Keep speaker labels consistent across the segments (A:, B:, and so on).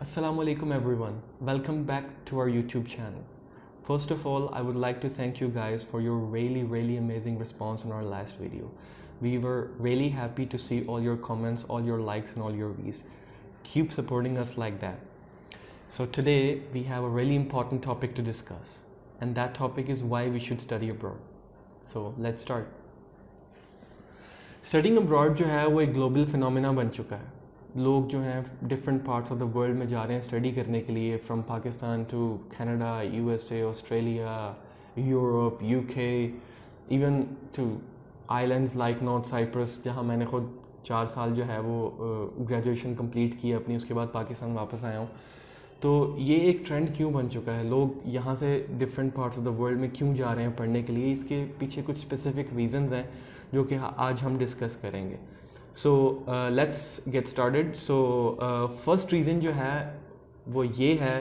A: Assalamualaikum everyone. Welcome back to our YouTube channel. First of all, I would like to thank you guys for your really amazing response on our last video. We were really happy to see all your comments, all your likes and all your views. Keep supporting us like that. So today we have a really important topic to discuss, and that topic is why we should study abroad. So let's start. Studying abroad जो है वो एक global phenomena बन चुका है. लोग जो हैं different parts of the world में जा रहे हैं स्टडी करने के लिए, from Pakistan to Canada, USA, Australia, Europe, UK, even to islands like North Cyprus, जहाँ मैंने खुद 4 साल जो है वो ग्रेजुएशन कंप्लीट की अपनी, उसके बाद पाकिस्तान वापस आया हूँ. तो ये एक ट्रेंड क्यों बन चुका है, लोग यहाँ से different parts of the world में क्यों जा रहे हैं पढ़ने के लिए, इसके पीछे कुछ स्पेसिफिक रीजंस हैं जो कि आज हम डिस्कस करेंगे. So let's get started. So first reason जो है वो ये है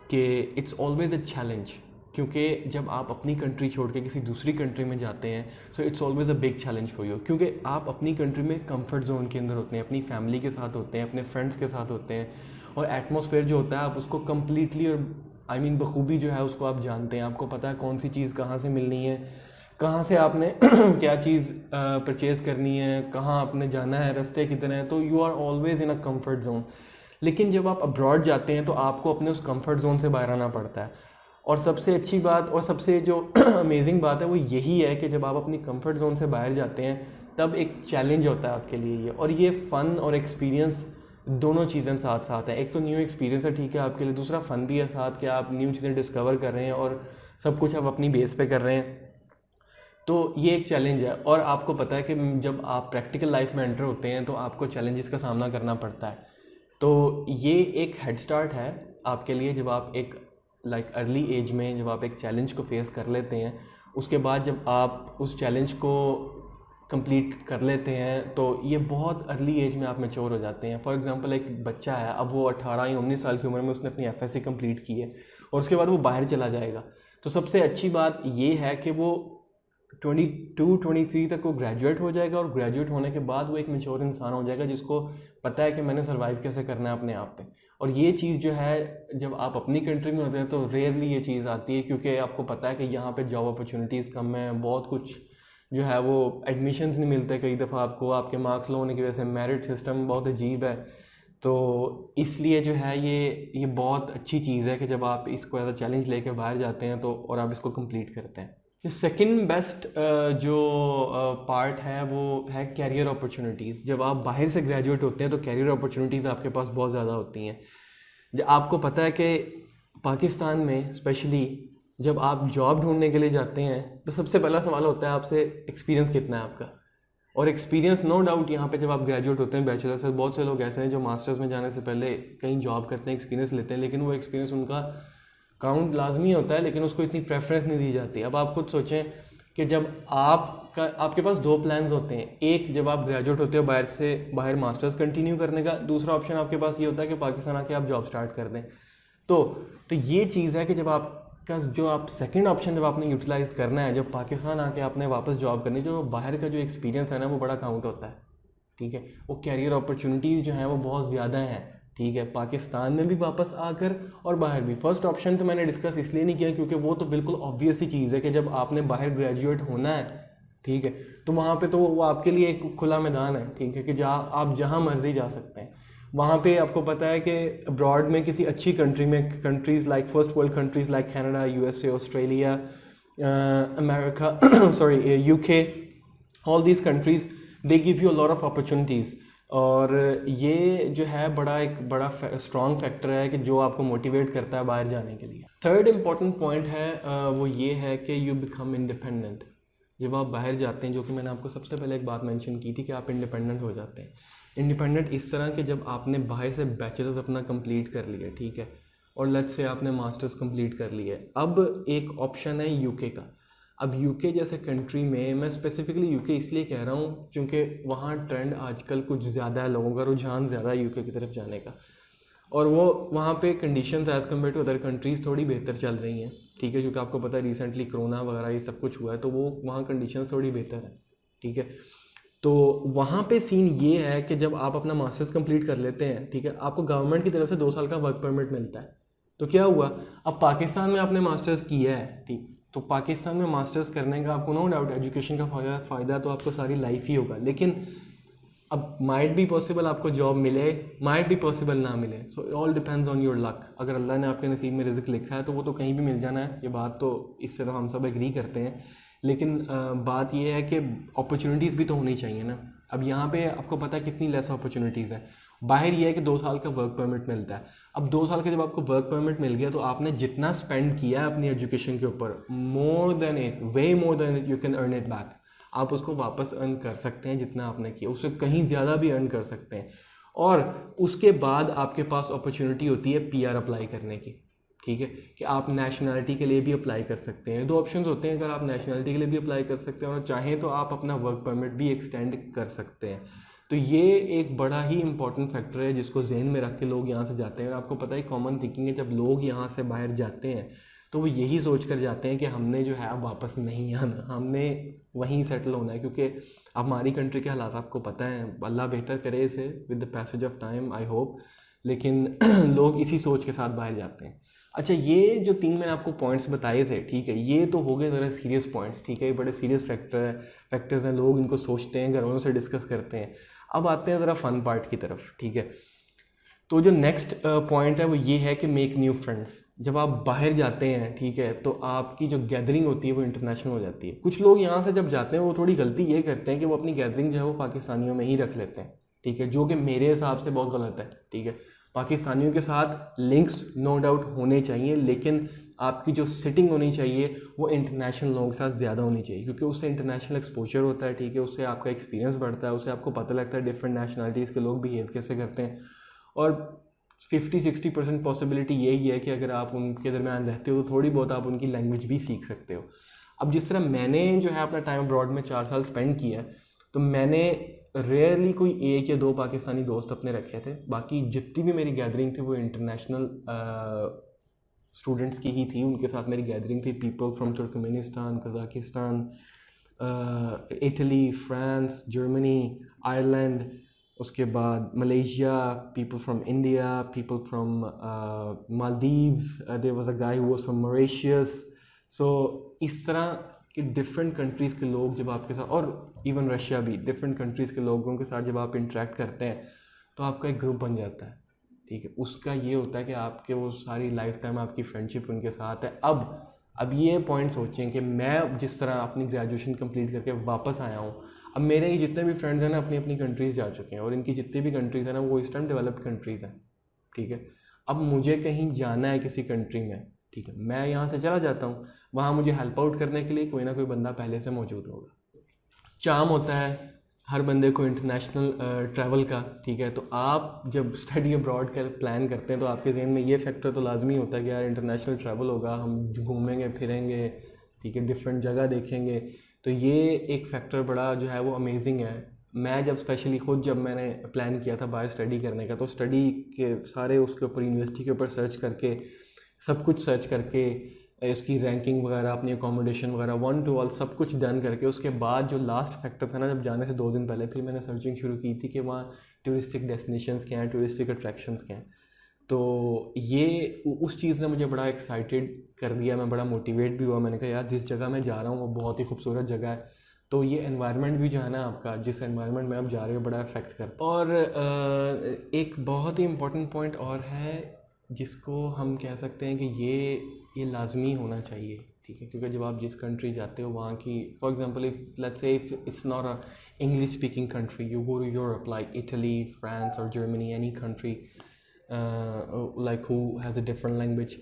A: कि इट्स ऑलवेज़ अ चैलेंज, क्योंकि जब आप अपनी कंट्री छोड़ के किसी दूसरी कंट्री में जाते हैं so it's always a big challenge for you, क्योंकि आप अपनी कंट्री में कंफर्ट जोन के अंदर होते हैं, अपनी फैमिली के साथ होते हैं, अपने फ्रेंड्स के साथ होते हैं, और एटमॉस्फेयर जो होता है आप उसको कम्प्लीटली और बखूबी जो है उसको आप जानते हैं. आपको पता है कौन सी चीज़ कहाँ से मिलनी है, कहाँ से आपने क्या चीज़ परचेज़ करनी है, कहाँ आपने जाना है, रास्ते कितने हैं. तो you are always in a comfort zone. लेकिन जब आप अब्रॉड जाते हैं तो आपको अपने उस कंफर्ट जोन से बाहर आना पड़ता है. और सबसे अच्छी बात और सबसे जो अमेजिंग बात है वो यही है कि जब आप अपनी कंफर्ट जोन से बाहर जाते हैं तब एक चैलेंज होता है आपके लिए ये, और ये फ़न और एक्सपीरियंस दोनों चीज़ें साथ साथ हैं. एक तो न्यू एक्सपीरियंस है, ठीक है, आपके लिए, दूसरा फ़न भी है साथ, कि आप न्यू चीज़ें डिस्कवर कर रहे हैं और सब कुछ आप अपनी बेस पे कर रहे हैं. तो ये एक चैलेंज है. और आपको पता है कि जब आप प्रैक्टिकल लाइफ में एंटर होते हैं तो आपको चैलेंजेस का सामना करना पड़ता है. तो ये एक हेड स्टार्ट है आपके लिए. जब आप एक अर्ली एज में जब आप एक चैलेंज को फेस कर लेते हैं, उसके बाद जब आप उस चैलेंज को कंप्लीट कर लेते हैं तो ये बहुत अर्ली एज में आप मैच्योर हो जाते हैं. फॉर एग्जांपल एक बच्चा है, अब वो 18 या 19 साल की उम्र में उसने अपनी एफएससी कंप्लीट की है और उसके बाद वो बाहर चला जाएगा. तो सबसे अच्छी बात ये है कि वो 22-23 तक वो ग्रेजुएट हो जाएगा, और ग्रेजुएट होने के बाद वो एक मैच्योर इंसान हो जाएगा जिसको पता है कि मैंने सर्वाइव कैसे करना है अपने आप पे. और ये चीज़ जो है जब आप अपनी कंट्री में होते हैं तो रेयरली ये चीज़ आती है, क्योंकि आपको पता है कि यहाँ पे जॉब अपॉर्चुनिटीज़ कम है, बहुत कुछ जो है वो एडमिशन्स नहीं मिलते कई दफ़ा आपको, आपके मार्क्स लो होने की वजह से मेरिट सिस्टम बहुत अजीब है. तो इसलिए जो है ये बहुत अच्छी चीज़ है कि जब आप इसको एज अ चैलेंज लेके बाहर जाते हैं तो और आप इसको कंप्लीट करते हैं. सेकेंड बेस्ट जो पार्ट है वो है कैरियर अपॉर्चुनिटीज़. जब आप बाहर से ग्रेजुएट होते हैं तो कैरियर अपॉर्चुनिटीज़ आपके पास बहुत ज़्यादा होती हैं. जब आपको पता है कि पाकिस्तान में स्पेशली जब आप जॉब ढूंढने के लिए जाते हैं तो सबसे पहला सवाल होता है आपसे, एक्सपीरियंस कितना है आपका. और एक्सपीरियंस नो डाउट यहाँ पे जब आप ग्रेजुएट होते हैं बैचलर से, बहुत से लोग ऐसे हैं जो मास्टर्स में जाने से पहले कहीं जॉब करते हैं, एक्सपीरियंस लेते हैं, लेकिन वो एक्सपीरियंस उनका काउंट लाजमी होता है लेकिन उसको इतनी प्रेफरेंस नहीं दी जाती. अब आप खुद सोचें कि जब आपके पास 2 प्लान्स होते हैं. एक, जब आप ग्रेजुएट होते हो बाहर मास्टर्स कंटिन्यू करने का. दूसरा ऑप्शन आपके पास ये होता है कि पाकिस्तान आके आप जॉब स्टार्ट कर दें. तो ये चीज़ है कि जब आपका जो आप सेकंड ऑप्शन जब आपने यूटिलाइज़ करना है, जब पाकिस्तान आके आपने वापस जॉब करनी, जो बाहर का जो एक्सपीरियंस है ना वो बड़ा काउंट होता है. ठीक है, वो कैरियर अपॉर्चुनिटीज़ जो हैं वो बहुत ज़्यादा हैं. ठीक है, पाकिस्तान में भी वापस आकर और बाहर भी. फर्स्ट ऑप्शन तो मैंने डिस्कस इसलिए नहीं किया क्योंकि वो तो बिल्कुल ऑब्वियस ही चीज़ है कि जब आपने बाहर ग्रेजुएट होना है, ठीक है, तो वहाँ पे तो वो आपके लिए एक खुला मैदान है. ठीक है, कि आप जहाँ मर्जी जा सकते हैं. वहाँ पे आपको पता है कि अब्रॉड में किसी अच्छी कंट्री में, countries like first world countries like Canada, USA, Australia, America, sorry UK, all these countries they give you a lot of opportunities. और ये जो है एक बड़ा स्ट्रॉन्ग फैक्टर है कि जो आपको मोटिवेट करता है बाहर जाने के लिए. थर्ड इम्पॉर्टेंट पॉइंट है वो ये है कि यू बिकम इंडिपेंडेंट. जब आप बाहर जाते हैं, जो कि मैंने आपको सबसे पहले एक बात मेंशन की थी कि आप इंडिपेंडेंट हो जाते हैं. इंडिपेंडेंट इस तरह कि जब आपने बाहर से बैचलर्स अपना कंप्लीट कर लिया, ठीक है, और लेट्स से आपने मास्टर्स कंप्लीट कर लिए, अब एक ऑप्शन है यूके का. अब यूके जैसे कंट्री में, मैं स्पेसिफिकली यूके इसलिए कह रहा हूँ क्योंकि वहाँ ट्रेंड आजकल कुछ ज़्यादा है, लोगों का रुझान ज़्यादा है यूके की तरफ जाने का, और वो वहाँ पे conditions as compare to other countries थोड़ी बेहतर चल रही हैं. ठीक है, क्योंकि आपको पता है रिसेंटली कोरोना वगैरह ये सब कुछ हुआ है, तो वो वहाँ कंडीशंस थोड़ी बेहतर है. ठीक है, तो वहाँ पे सीन ये है कि जब आप अपना मास्टर्स कंप्लीट कर लेते हैं, ठीक है, आपको गवर्नमेंट की तरफ से 2 साल का वर्क परमिट मिलता है। तो क्या हुआ, अब पाकिस्तान में आपने मास्टर्स किया है, ठीक, तो पाकिस्तान में मास्टर्स करने का आपको नो डाउट एजुकेशन का फ़ायदा तो आपको सारी लाइफ ही होगा, लेकिन अब माइट भी पॉसिबल आपको जॉब मिले, माइट भी पॉसिबल ना मिले। So all depends on your luck. अगर अल्लाह ने आपके नसीब में रिज़्क लिखा है तो वो तो कहीं भी मिल जाना है, ये बात तो इससे तो हम सब एग्री करते हैं। लेकिन बात ये है कि अपॉर्चुनिटीज़ भी तो होनी चाहिए ना। अब यहाँ पे आपको पता है कितनी लेस अपॉर्चुनिटीज़ हैं। बाहर ये है कि 2 साल का वर्क परमिट मिलता है। अब 2 साल का जब आपको वर्क परमिट मिल गया तो आपने जितना स्पेंड किया है अपनी एजुकेशन के ऊपर, more than it, way more than it, you can earn it back. आप उसको वापस अर्न कर सकते हैं जितना आपने किया, उससे कहीं ज़्यादा भी अर्न कर सकते हैं। और उसके बाद आपके पास अपॉर्चुनिटी होती है पीआर अप्लाई करने की, ठीक है, कि आप नेशनलिटी के लिए भी अप्लाई कर सकते हैं। 2 ऑप्शंस होते हैं, अगर आप नेशनलिटी के लिए भी अप्लाई कर सकते हैं और चाहें तो आप अपना वर्क परमिट भी एक्सटेंड कर सकते हैं। तो ये एक बड़ा ही इंपॉर्टेंट फैक्टर है जिसको जहन में रख के लोग यहाँ से जाते हैं। और आपको पता है कॉमन थिंकिंग है, जब लोग यहाँ से बाहर जाते हैं तो वो यही सोच कर जाते हैं कि हमने जो है अब वापस नहीं आना, हमने वहीं सेटल होना है। क्योंकि हमारी कंट्री के हालात आपको पता है, अल्लाह बेहतर करे इसे with the passage of time, I hope, लेकिन लोग इसी सोच के साथ बाहर जाते हैं। अच्छा, ये जो 3 मैंने आपको पॉइंट्स बताए थे, ठीक है, ये तो हो गए ज़रा सीरियस पॉइंट्स, ठीक है, ये बड़े सीरियस फैक्टर्स हैं, लोग इनको सोचते हैं, घर वालों से डिस्कस करते हैं। अब आते हैं ज़रा फन पार्ट की तरफ, ठीक है। तो जो नेक्स्ट पॉइंट है वो ये है कि मेक न्यू फ्रेंड्स। जब आप बाहर जाते हैं, ठीक है, तो आपकी जो गैदरिंग होती है वो इंटरनेशनल हो जाती है। कुछ लोग यहाँ से जब जाते हैं वो थोड़ी गलती ये करते हैं कि वो अपनी गैदरिंग जो है वो पाकिस्तानियों में ही रख लेते हैं, ठीक है, जो कि मेरे हिसाब से बहुत गलत है, ठीक है। पाकिस्तानियों के साथ लिंक्स नो डाउट होने चाहिए, लेकिन आपकी जो सिटिंग होनी चाहिए वो इंटरनेशनल लोगों के साथ ज़्यादा होनी चाहिए, क्योंकि उससे इंटरनेशनल एक्सपोजर होता है, ठीक है, उससे आपका एक्सपीरियंस बढ़ता है, उससे आपको पता लगता है डिफरेंट नेशनलिटीज़ के लोग बिहेव कैसे करते हैं। और 50-60% पॉसिबिलिटी यही है कि अगर आप उनके दरमियान रहते हो तो थोड़ी बहुत आप उनकी लैंग्वेज भी सीख सकते हो। अब जिस तरह मैंने जो है अपना टाइम अब्रॉड में 4 साल स्पेंड किया है, तो मैंने रेयरली कोई 1 या 2 पाकिस्तानी दोस्त अपने रखे थे। बाकी जितनी भी मेरी गैदरिंग थी वो इंटरनेशनल स्टूडेंट्स की ही थी, उनके साथ मेरी गैदरिंग थी। People from Turkmenistan, Kazakhstan, Italy, France, Germany, Ireland, उसके बाद Malaysia, people from India, people from Maldives, there was a guy who was from Mauritius. So इस तरह के डिफरेंट कंट्रीज़ के लोग जब आपके साथ, और इवन रशिया भी, डिफरेंट कंट्रीज़ के लोगों के साथ जब आप इंटरेक्ट करते हैं तो आपका एक ग्रुप बन जाता है, ठीक है। उसका ये होता है कि आपके वो सारी लाइफ टाइम आपकी फ्रेंडशिप उनके साथ है। अब ये पॉइंट सोचें कि मैं जिस तरह अपनी ग्रेजुएशन कंप्लीट करके वापस आया हूँ, अब मेरे ये जितने भी फ्रेंड्स हैं ना अपनी अपनी कंट्रीज़ जा चुके हैं, और इनकी जितनी भी कंट्रीज़ हैं ना वो इस टाइम डेवलप्ड कंट्रीज़ हैं, ठीक है। अब मुझे कहीं जाना है किसी कंट्री में, ठीक है, मैं यहाँ से चला जाता हूँ, वहाँ मुझे हेल्प आउट करने के लिए कोई ना कोई बंदा पहले से मौजूद होगा। चार्म होता है हर बंदे को इंटरनेशनल ट्रैवल का, ठीक है। तो आप जब स्टडी अब्रॉड का प्लान करते हैं तो आपके जहन में ये फैक्टर तो लाजमी होता है कि यार इंटरनेशनल ट्रैवल होगा, हम घूमेंगे फिरेंगे, ठीक है, डिफरेंट जगह देखेंगे। तो ये एक फैक्टर बड़ा जो है वो अमेजिंग है। मैं जब स्पेशली ख़ुद जब मैंने प्लान किया था बाहर स्टडी करने का, तो स्टडी के सारे उसके ऊपर यूनिवर्सिटी के ऊपर सर्च करके, सब कुछ सर्च करके, इसकी रैंकिंग वगैरह, अपनी अकोमोडेशन वगैरह, 1 to all सब कुछ डन करके, उसके बाद जो लास्ट फैक्टर था ना, जब जाने से 2 दिन पहले फिर मैंने सर्चिंग शुरू की थी कि वहाँ टूरिस्टिक डेस्टिनेशंस क्या हैं, टूरिस्टिक अट्रैक्शंस क्या हैं। तो ये उस चीज़ ने मुझे बड़ा एक्साइटेड कर दिया, मैं बड़ा मोटिवेट भी हुआ। मैंने कहा यार जिस जगह मैं जा रहा हूँ वो बहुत ही खूबसूरत जगह है, तो ये एनवायरनमेंट भी जो है ना आपका, जिस एनवायरनमेंट में आप जा रहे हो, बड़ा अफेक्ट करता है। और एक बहुत ही इम्पोर्टेंट पॉइंट और है जिसको हम कह सकते हैं कि ये लाजमी होना चाहिए, ठीक है, क्योंकि जब आप जिस कंट्री जाते हो वहाँ की, for example if let's say it's not a English speaking country, you go to Europe like Italy, France और Germany, any country like who has a different language.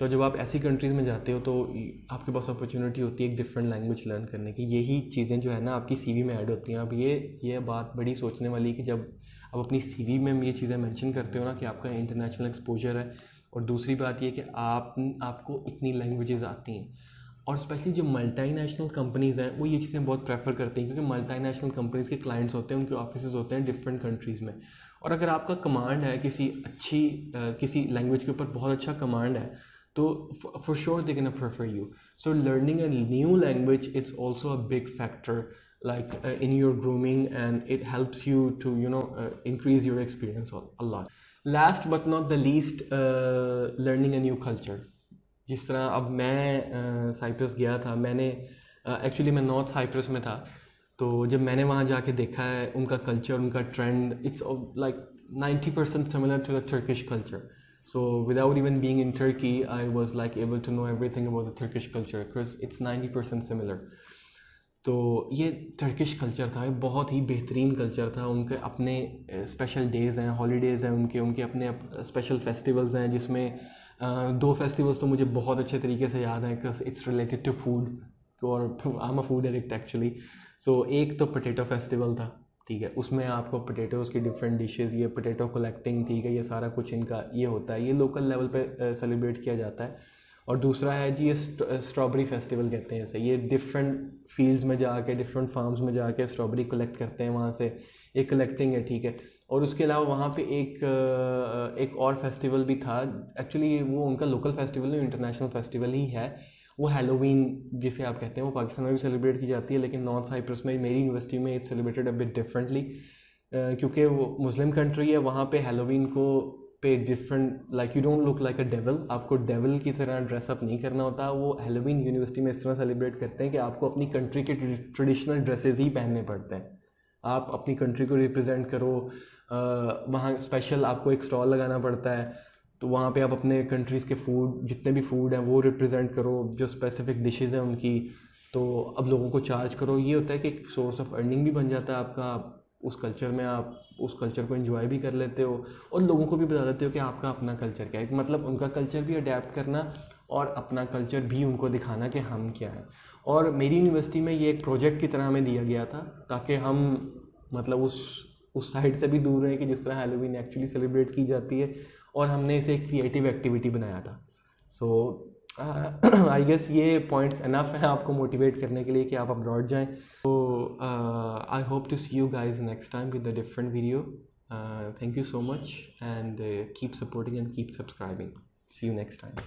A: तो जब आप ऐसी कंट्रीज़ में जाते हो तो आपके पास अपॉर्चुनिटी होती है एक डिफरेंट लैंग्वेज लर्न करने की। यही चीज़ें जो है ना आपकी सीवी में ऐड होती हैं। अब ये बात बड़ी सोचने वाली कि जब आप अपनी सीवी में ये चीज़ें मेंशन करते हो ना कि आपका इंटरनेशनल एक्सपोजर है, और दूसरी बात ये कि आपको इतनी लैंग्वेजेस आती हैं, और स्पेशली जो मल्टीनेशनल कंपनीज़ हैं वो ये चीज़ें बहुत प्रेफर करती हैं, क्योंकि मल्टीनेशनल कंपनीज़ के क्लाइंट्स होते हैं, उनके ऑफिसेज होते हैं डिफरेंट कंट्रीज़ में। और अगर आपका कमांड है किसी लैंग्वेज के ऊपर बहुत अच्छा कमांड है, तो for sure they can prefer you. So learning a new language, it's also a big factor, like in your grooming, and it helps you to increase your experience a lot. Last but not the least, learning a new culture. जिस तरह अब मैं Cyprus गया था, मैंने actually मैं north Cyprus में था, तो जब मैंने वहाँ जाके देखा है उनका कल्चर, उनका trend, it's like 90% similar to the Turkish culture. So without even being in Turkey, I was like able to know everything about the Turkish culture because it's 90% similar. तो ये टर्किश कल्चर था, ये बहुत ही बेहतरीन culture था. उनके अपने special days हैं, हॉलीडेज़ हैं, उनके अपने स्पेशल फेस्टिवल्स हैं, जिसमें 2 फेस्टिवल्स तो मुझे बहुत अच्छे तरीके से याद हैं because it's related to food, और I am a food addict actually. So एक तो पोटैटो फेस्टिवल था, ठीक है, उसमें आपको पोटैटोज़ की डिफरेंट डिशेज़, ये पोटैटो कलेक्टिंग, ठीक है, ये सारा कुछ इनका ये होता है, ये लोकल लेवल पे सेलिब्रेट किया जाता है. और दूसरा है जी ये स्ट्रॉबेरी फेस्टिवल कहते हैं इसे. ये डिफरेंट फील्ड्स में जाके, डिफरेंट फार्म्स में जाके स्ट्रॉबेरी कलेक्ट करते हैं वहाँ से, एक कलेक्टिंग है, ठीक है. और उसके अलावा वहाँ पे एक और फेस्टिवल भी था. एक्चुअली वो उनका लोकल फेस्टिवल नहीं, इंटरनेशनल फेस्टिवल ही है. वो हैलोवीन जिसे आप कहते हैं, वो पाकिस्तान में भी सेलिब्रेट की जाती है, लेकिन नॉर्थ साइप्रस में, मेरी यूनिवर्सिटी में, it's celebrated a bit differently, क्योंकि वो मुस्लिम कंट्री है. वहाँ पे हैलोवीन को पे different, like you don't look like a devil, आपको डेविल की तरह ड्रेसअप नहीं करना होता. वो हैलोवीन यूनिवर्सिटी में इस तरह सेलिब्रेट करते हैं कि आपको अपनी कंट्री के ट्रेडिशनल ड्रेसेस ही पहनने पड़ते हैं. आप अपनी कंट्री को रिप्रेजेंट करो. वहाँ स्पेशल आपको एक स्टॉल लगाना पड़ता है, तो वहाँ पे आप अपने कंट्रीज़ के फूड, जितने भी फूड हैं वो रिप्रेजेंट करो, जो स्पेसिफिक डिशेज़ हैं उनकी. तो अब लोगों को चार्ज करो, ये होता है कि एक सोर्स ऑफ अर्निंग भी बन जाता है आपका. उस कल्चर में आप उस कल्चर को एंजॉय भी कर लेते हो, और लोगों को भी बता देते हो कि आपका अपना कल्चर क्या है. मतलब उनका कल्चर भी अडेप्ट करना और अपना कल्चर भी उनको दिखाना कि हम क्या है. और मेरी यूनिवर्सिटी में ये एक प्रोजेक्ट की तरह हमें दिया गया था, ताकि हम मतलब उस साइड से भी दूर रहें कि जिस तरह हैलोवीन एक्चुअली सेलिब्रेट की जाती है, और हमने इसे एक क्रिएटिव एक्टिविटी बनाया था. सो आई गेस ये पॉइंट्स इनफ है आपको मोटिवेट करने के लिए कि आप अब्रॉड जाएं. तो I hope to see you guys next time with a different video. Thank you so much, and keep supporting and keep subscribing. See you next time.